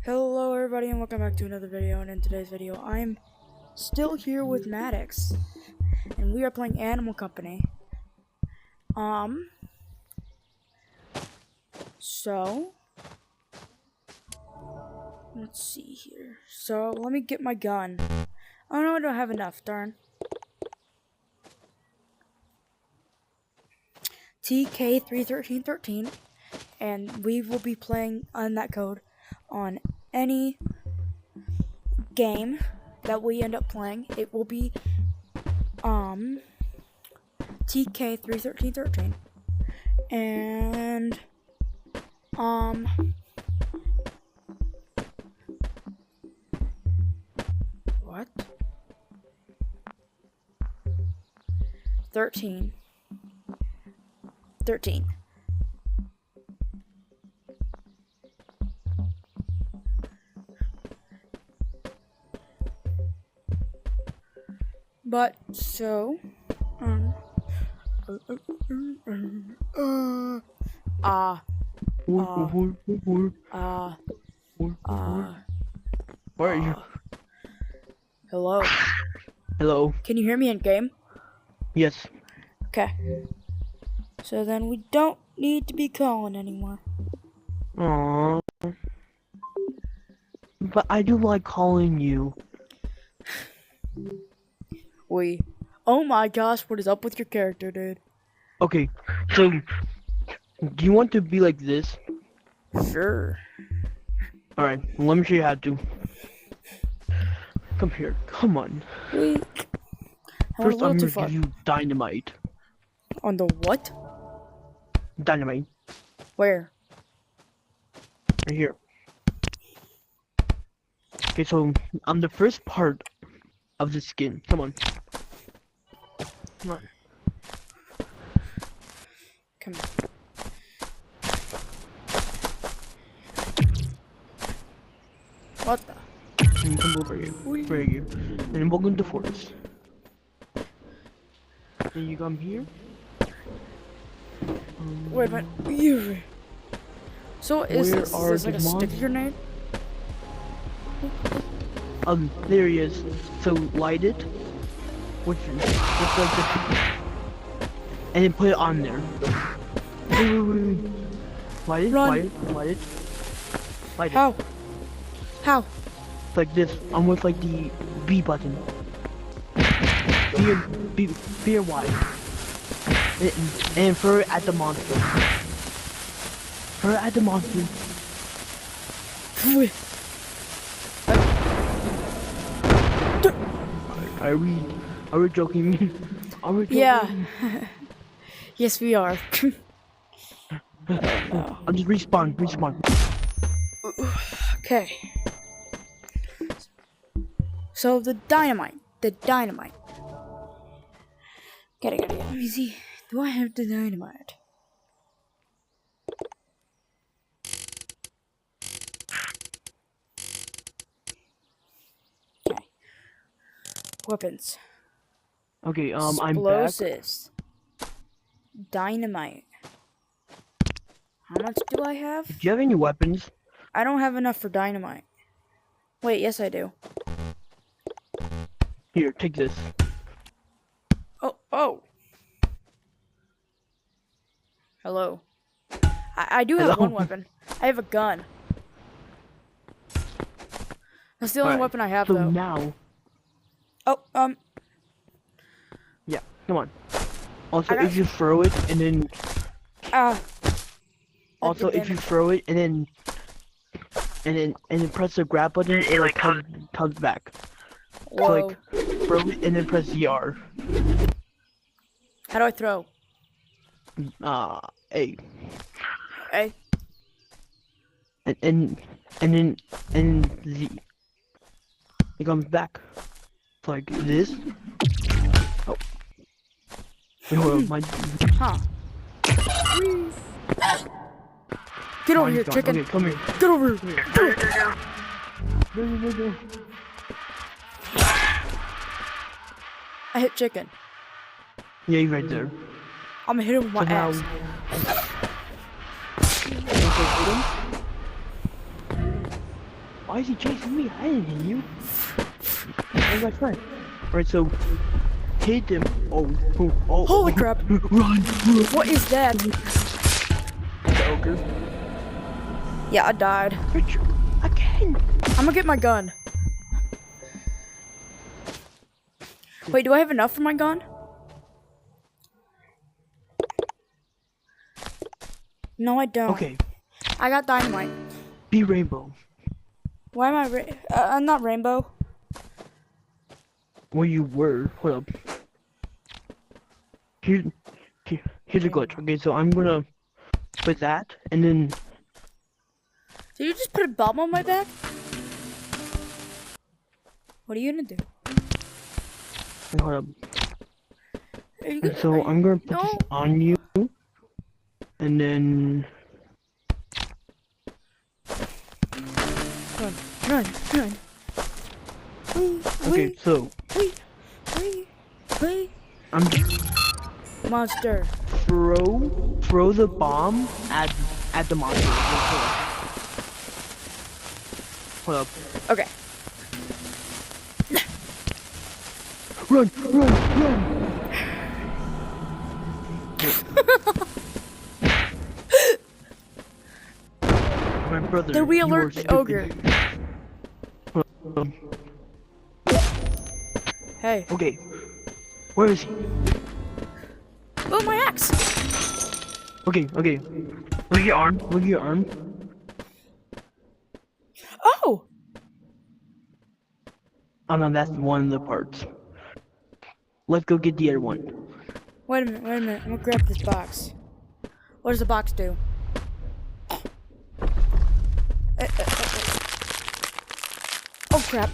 Hello everybody and welcome back to another video, and in today's video I'm still here with Maddox and we are playing Animal Company. So let's see here. So let me get my gun. Oh no, I don't have enough, darn. TK31313, and we will be playing on that code on any game that we end up playing. It will be TK31313, and what? 13. But so Where are you? Hello. Hello. Can you hear me in game? Yes. Okay. So then we don't need to be calling anymore. Aww. But I do like calling you. Oh my gosh, what is up with your character, dude? Okay, so do you want to be like this? Sure. Alright, let me show you how to. Come here, come on. First, I'm gonna give you dynamite. On the what? Dynamite. Where? Right here. Okay, so I'm the first part of the skin. Come on. Come on. Come on. What the? And come over here. Right here. And then welcome to forest. Then you come here. Wait, but you. So is this like a stick grenade? There he is. So light it. Which just like this. And then put it on there. Wait. Light it, Run. light it. How? How? Like this. I'm with like the B button. B or Y. And throw it at the monster. Throw it at the monster. Are we joking? Are we joking? Yeah. Yes, we are. I'll just respawn. Okay. So the dynamite. Gotta. Let me see. Do I have the dynamite? Okay. Weapons. Okay, I'm back. Explosives. Dynamite. How much do I have? Do you have any weapons? I don't have enough for dynamite. Wait, yes I do. Here, take this. Oh. Hello. I do have one weapon. I have a gun. That's the only weapon I have, so though. Now. Oh, Yeah, come on. Also, if you throw it and then. Also, if you throw it and then press the grab button, it like tugs back. Whoa. So like, throw it and then press ZR. How do I throw? A. A. And then Z. It comes back. It's like this. Oh. Wait, hold on, Huh. Get over here, chicken. Okay, come here. Get over here. Go. I hit chicken. Yeah, you're right there. I'm gonna hit him with my axe. Why is he chasing me? I didn't hit you. Where's my friend? Alright, so hit him. Oh. Holy crap. Run. What is that? The ogre. Yeah, I died. Richard, again. I'm gonna get my gun. Wait, do I have enough for my gun? No, I don't. Okay, I got dynamite. be rainbow. Why am I I'm not rainbow. Where you were. Hold up. Here's a glitch. Okay, so I'm gonna put that, and then Did you just put a bomb on my back? What are you gonna do? hold up. Are you And so I'm gonna put this on you, and then Run. okay. So Wait. I'm Monster. throw the bomb at the monster. Hold up. Okay. Run! My brother. Did we you alert are the stupid. ogre? Hey. Okay. Where is he? Oh, my axe. Okay. Look at your arm. Oh. Oh no, that's one of the parts. Let's go get the other one. Wait a minute. I'm gonna grab this box. What does the box do? Oh crap.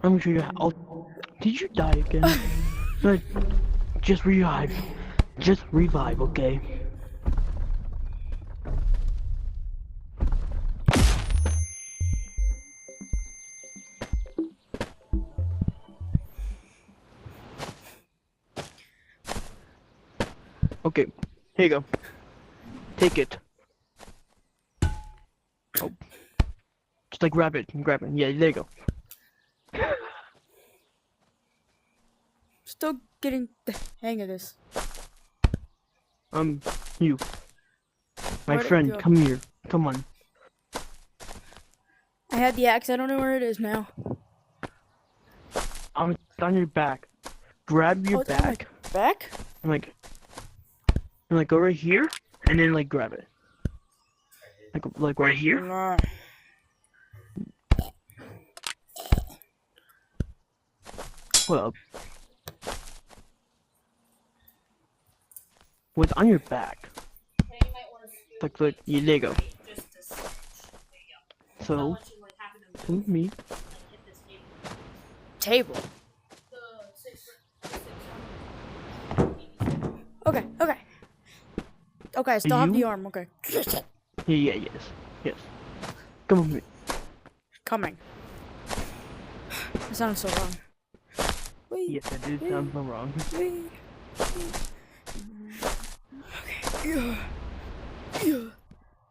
I'm gonna show you how. Did you die again? Like, just revive. Just revive, okay? Okay, here you go. Take it. Oh. Just like grab it. Yeah, there you go. Still getting the hang of this. You. My Where'd it friend, go? come here. Come on. I had the axe. I don't know where it is now. I'm on your back. Grab your it's on my back. back? And like go right here, and then like grab it. Like right here. Nah. Well, what's on your back? Like yeah, there you go. So, move me. Table. Okay. Okay, I still have the You? arm. Okay. Yeah, yes. Come with me. Coming. That sounds so wrong. Wait. Yes, that did sound so wrong. Wait. Okay.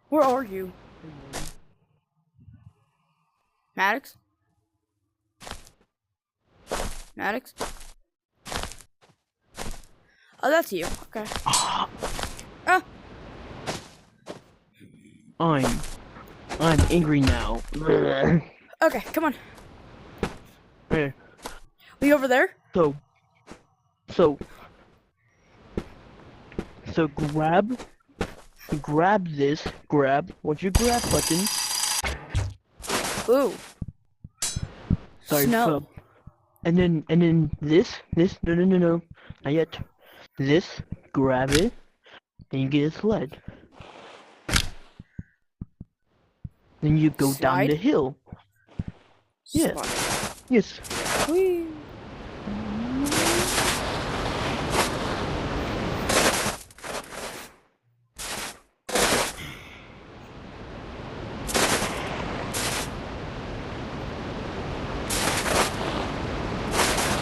Where are you? Maddox? Oh, that's you. Okay. Ah. I'm angry now. Okay, come on. Here. Are you over there? So grab this. What's your grab button? Ooh. Sorry, Snow. and then this, no, not yet. This, grab it, and you get a sled. Then you go down Slide? the hill. Yes. Slide. Yes. Whee.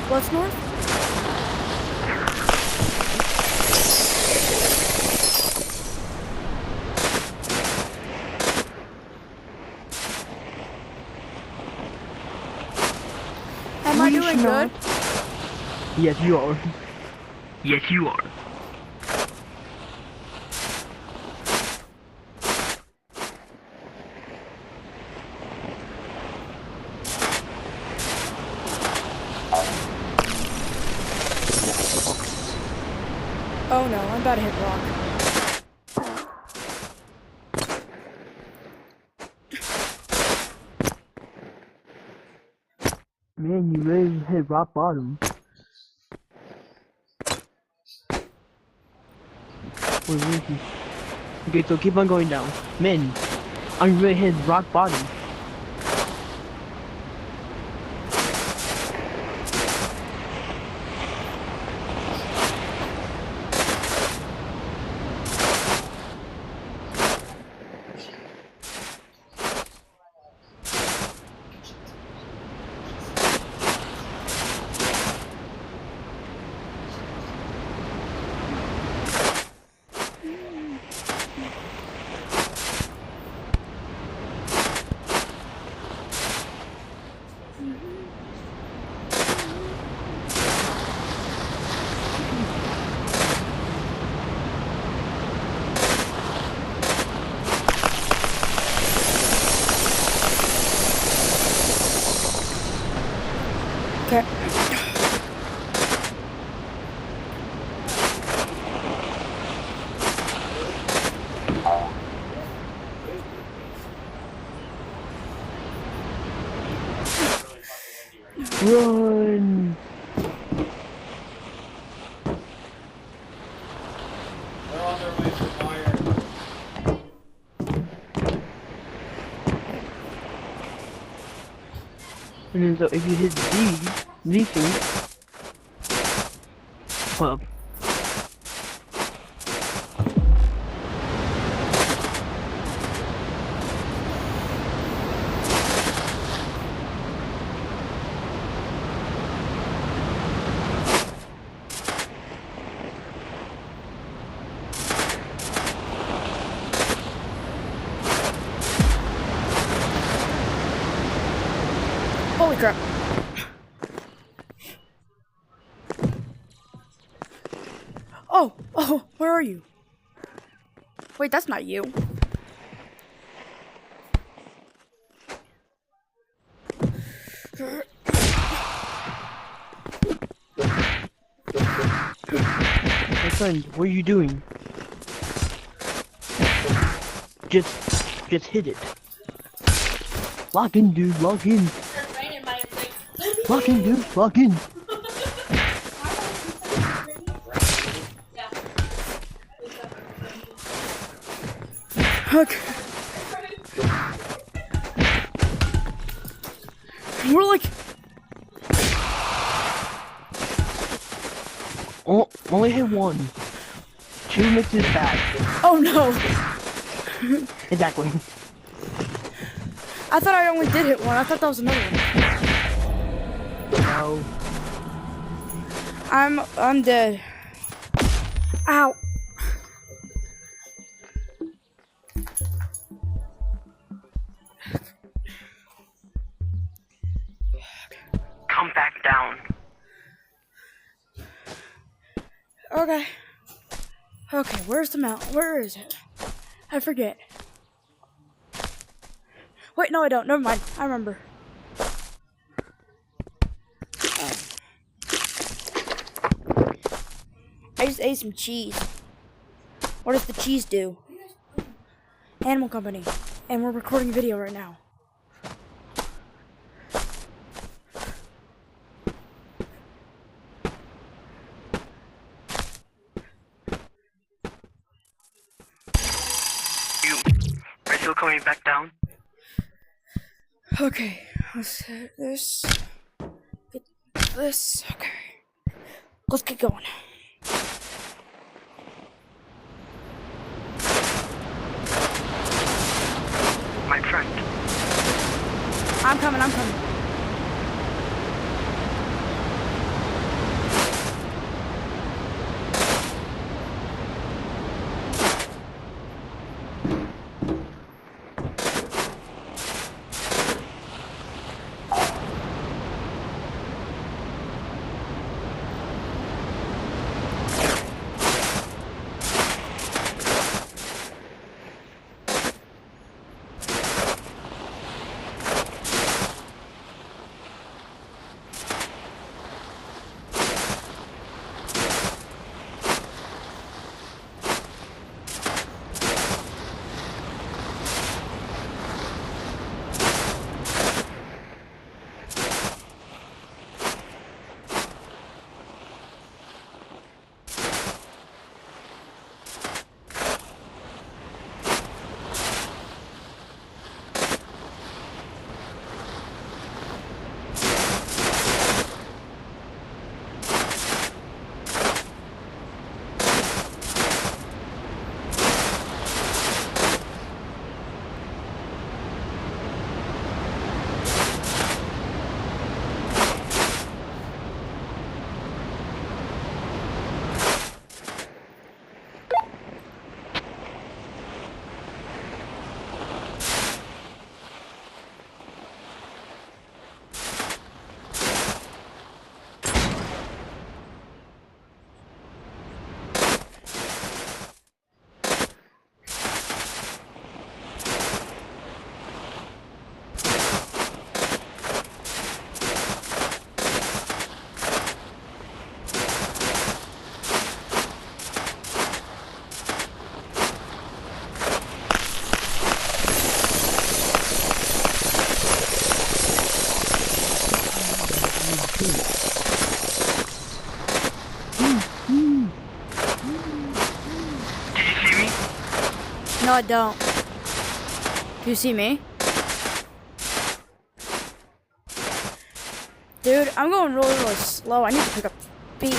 What's north? I not. good? Yes, you are. Yes, you are. Oh no, I'm about to hit rock. Man, you really hit rock bottom. Wait, where is he? Okay, so keep on going down. Man, I'm really hit rock bottom. Okay. Run! They're on their way to fire. And then so if you hit these things, well, Holy crap. Oh, where are you? Wait, that's not you. my friend, what are you doing? Just hit it. Lock in, dude, lock in. Lock in, dude, lock in. Okay. We're like, Oh, only hit one. Two misses back. oh no. Exactly. I thought I only did hit one. I thought that was another one. No. I'm dead. Ow. Come back down. Okay. Okay, where's the mountain? Where is it? I forget. Wait, no, I don't. Never mind. I remember. I just ate some cheese. What does the cheese do? Animal Company. And we're recording a video right now. You are still coming back down? Okay, let's hit this. Get this. Okay. Let's get going. My friend. I'm coming, I'm coming. No, I don't. Do you see me? Dude, I'm going really, really slow. I need to pick up speed.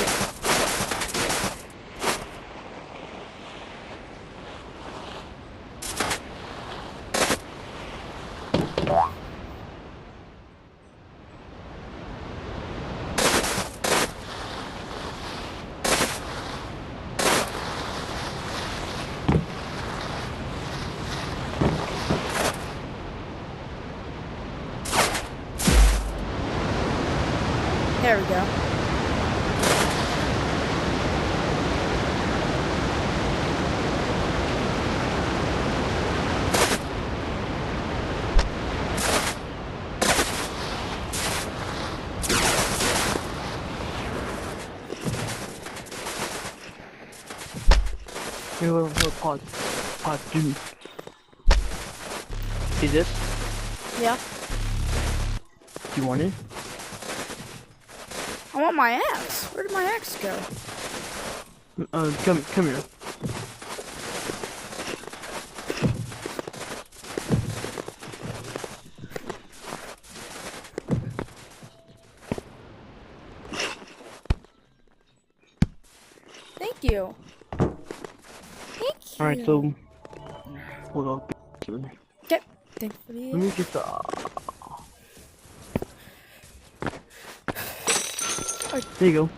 There we go. Here, pause. Pause, dude. See this? Yeah. Do you want it? I want my axe. Where did my axe go? Come here. Thank you. Thank you. Alright, so... Hold on. Okay. Thanks for the... Let me just, There you go.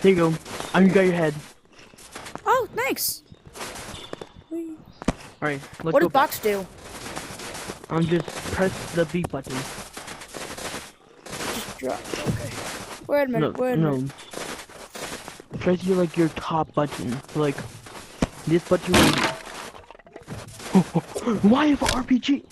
There you go. You got your head. Oh, thanks. Alright, let's What go did Box do? Just press the B button. Just drop. Okay. Wait a minute. Wait a minute. Press your top button. Like, this button right here. Why have an RPG?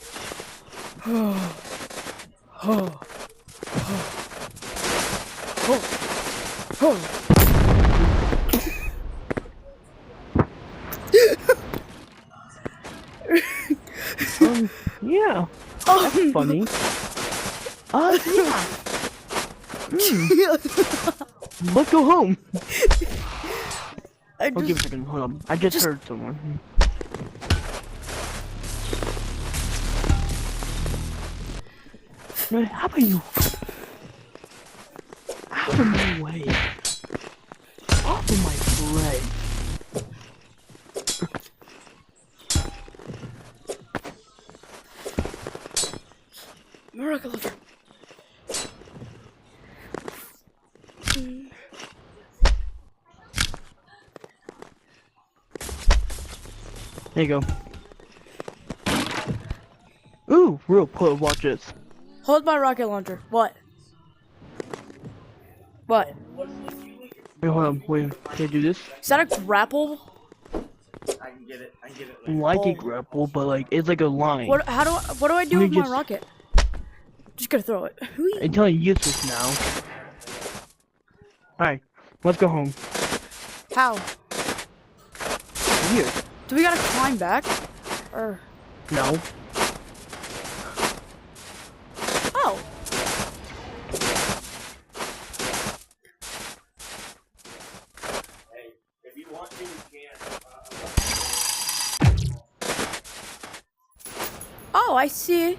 Yeah. That's funny. Yeah. Let's go home. I Give a just, second. Hold on. I just heard someone. How about you? Out of my way. Off of my leg. Miracle. There you go. Ooh, real cool. Watch this. Hold my rocket launcher. What? What? Wait, hold on. Wait, can I do this? Is that a grapple? I can get it. Like a grapple, but like it's like a line. What? How do? What do I do Let me with my just- rocket? Just gonna throw it. I'm telling you useless now. Alright, let's go home. How? Here. Do we gotta climb back? Or? No. Oh. Hey, if you want to, you can. Oh, I see.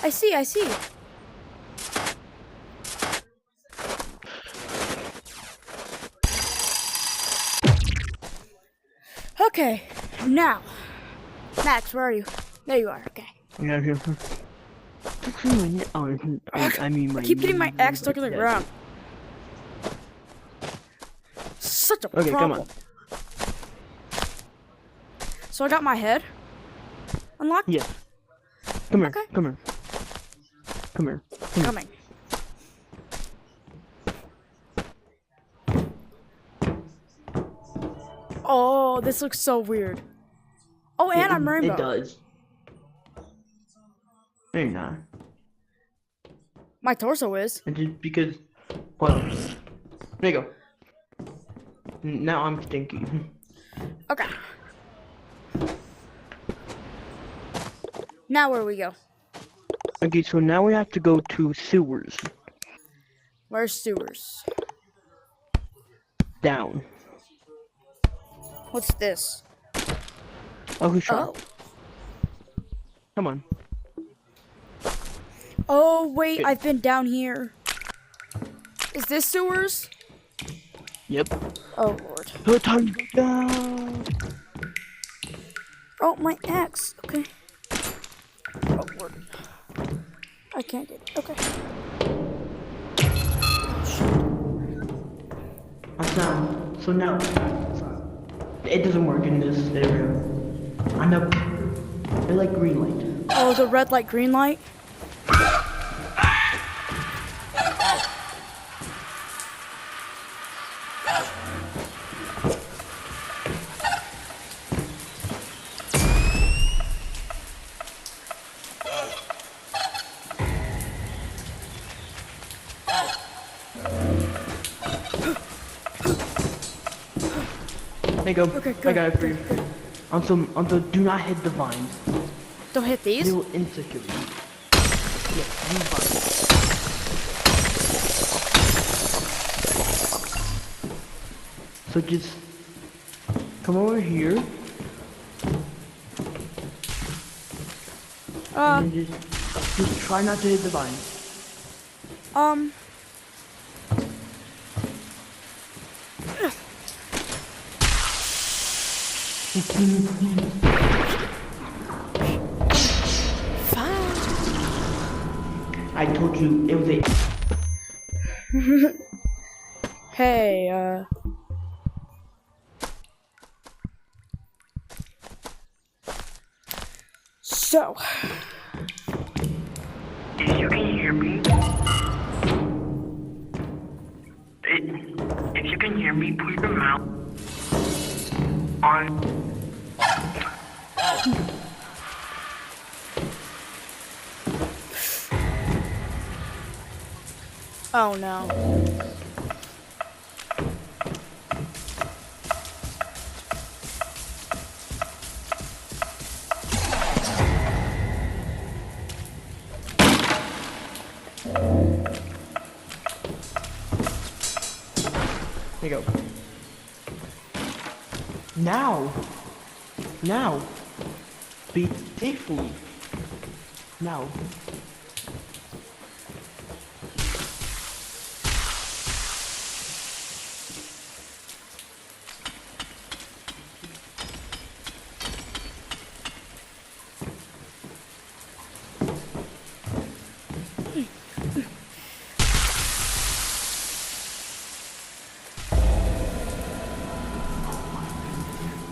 I see. Okay, now. Max, where are you? There you are, okay. Yeah, here. I mean, I keep getting my axe stuck in the ground. Such a Okay, come problem. on. So I got my head unlocked? Yes. Come here. Okay. Come here. Come here. Coming. Oh, this looks so weird. Oh, and I'm rainbow. It does. No, you're not. My torso is. And just because. Well, there you go. Now I'm stinky. Okay. Now where do we go? Okay, so now we have to go to sewers. Where's sewers? Down. What's this? Oh, who's trying? Oh. Come on. Oh, wait, Good. I've been down here. Is this sewers? Yep. Oh, Lord. Oh, time to go down. Oh, my axe. Okay. Oh, Lord. I can't get it. Okay. So now, it doesn't work in this area. I know. They're like green light. Oh, the red light, green light? There you go. Okay, I good, got it for you. On the do not hit the vines. Don't hit these? They will insecure you. Yeah, these vines. So just come over here and then just try not to hit the vines. I told you it was a. Hey, So. If you can hear me, if you can hear me, put your mouth on. Oh no. There you go. Now, be safely. Now.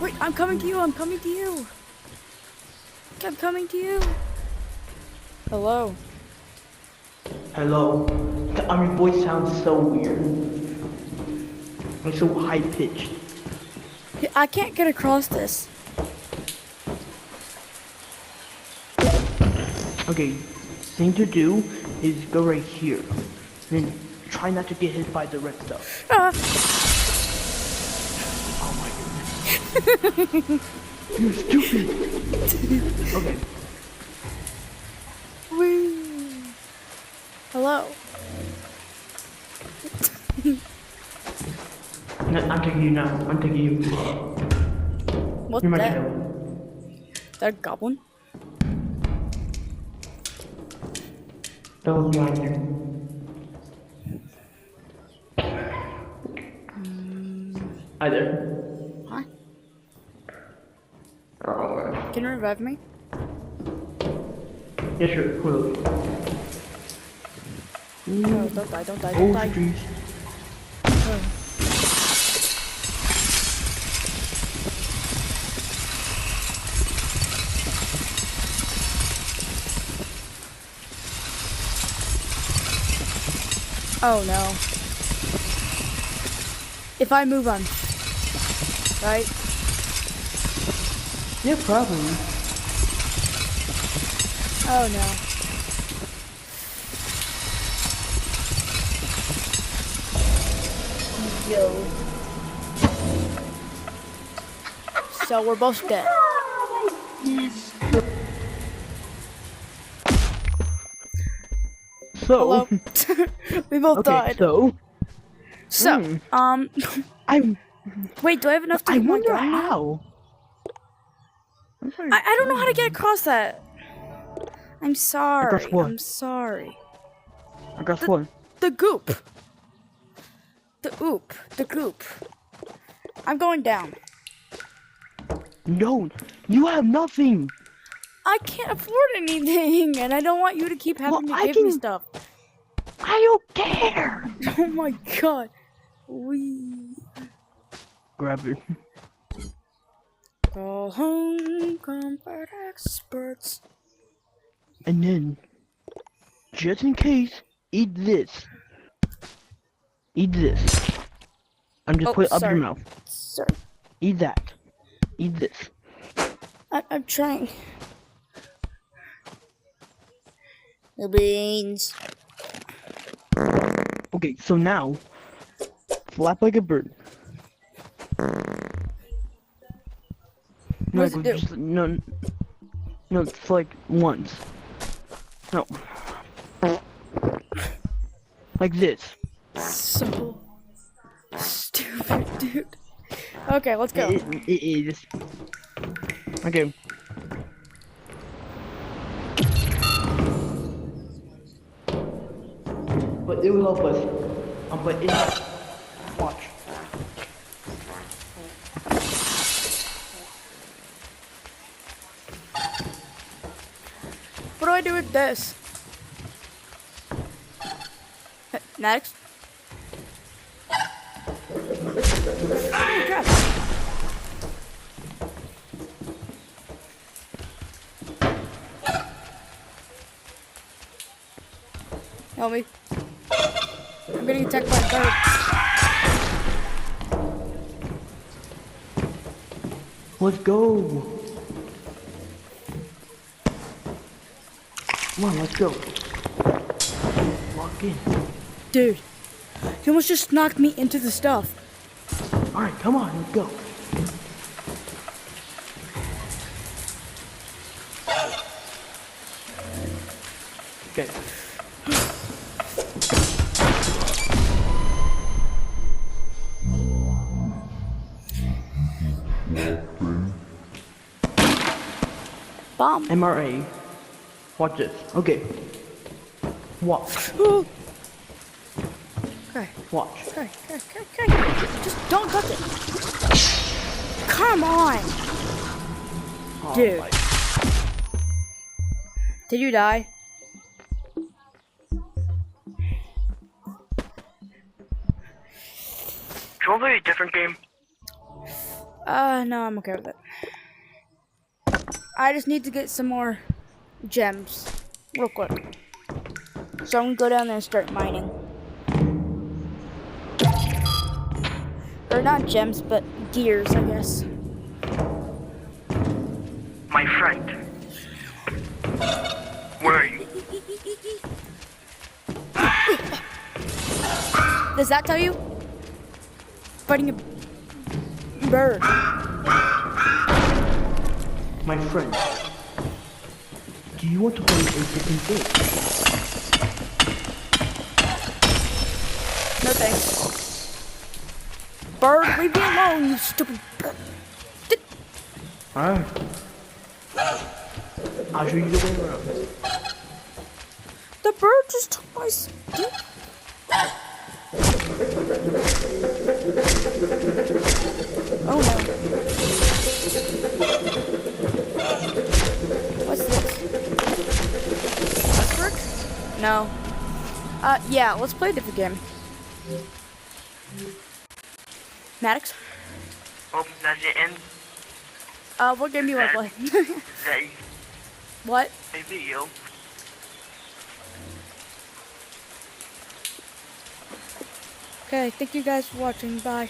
Wait, I'm coming to you, I'm coming to you. I'm coming to you. Hello. Hello. Your voice sounds so weird. Like so high pitched. I can't get across this. Okay, thing to do is go right here. Then try not to get hit by the red stuff. Ah. Oh my goodness. You're stupid. Okay. Woo. Hello. No, I'm taking you now. I'm taking you. What's You're my that? tail. Is that a goblin? Don't behind you. Hi there. Hi. Oh, Can you revive me? yeah, sure. Hold on. No, don't die, don't die, don't Oh, die. jeez. Oh no. If I move on. Right? Yeah, probably. Oh no. Yo. So we're both dead. So. Hello. We both Okay, died. so. So, I'm. wait, do I have enough to I get my wonder gun now? how. I don't know how to get across that. I'm sorry. Across what? I'm sorry. Across what? The goop. The goop. I'm going down. No, you have nothing. I can't afford anything, and I don't want you to keep having Well, to I give me can- stuff. I don't care. Oh my god. We Grab it. call home comfort experts. And then, just in case, eat this. Eat this. I'm just Oh, put it up sorry. your mouth. Sorry. Eat that. Eat this. I'm trying. The beans. Okay, so now, flap like a bird. What does it do? Just, no, it's like once. No. Like this. So stupid, dude. Okay, let's go. It is. Okay. But it will help us. But it. Watch. What do I do with this? Next. Oh, crap. Help me. I'm getting attacked by a bird. Let's go. Come on, let's go. Walk in. Dude, you almost just knocked me into the stuff. Alright, come on, let's go. Okay. Bomb. MRA. Watch this. Okay. Watch. Ooh. Okay, Watch. okay. Just don't touch it. Come on. Oh, Dude. my- Did you die? Can we play a different game? No, I'm okay with it. I just need to get some more gems real quick. So I'm gonna go down there and start mining. Or not gems, but gears, I guess. My friend. Where are you? Does that tell you? Fighting a bird. My friend. Do you want to play a different game? No thanks. Bird, leave me alone, you stupid bird. Alright. I'll show you the way around. The bird just took my stick. Oh no. What's this? Westbrook? No. Yeah, let's play a different game. Maddox? Oh, that's the end. What game do you want to play? That What? a video. Okay, thank you guys for watching. Bye.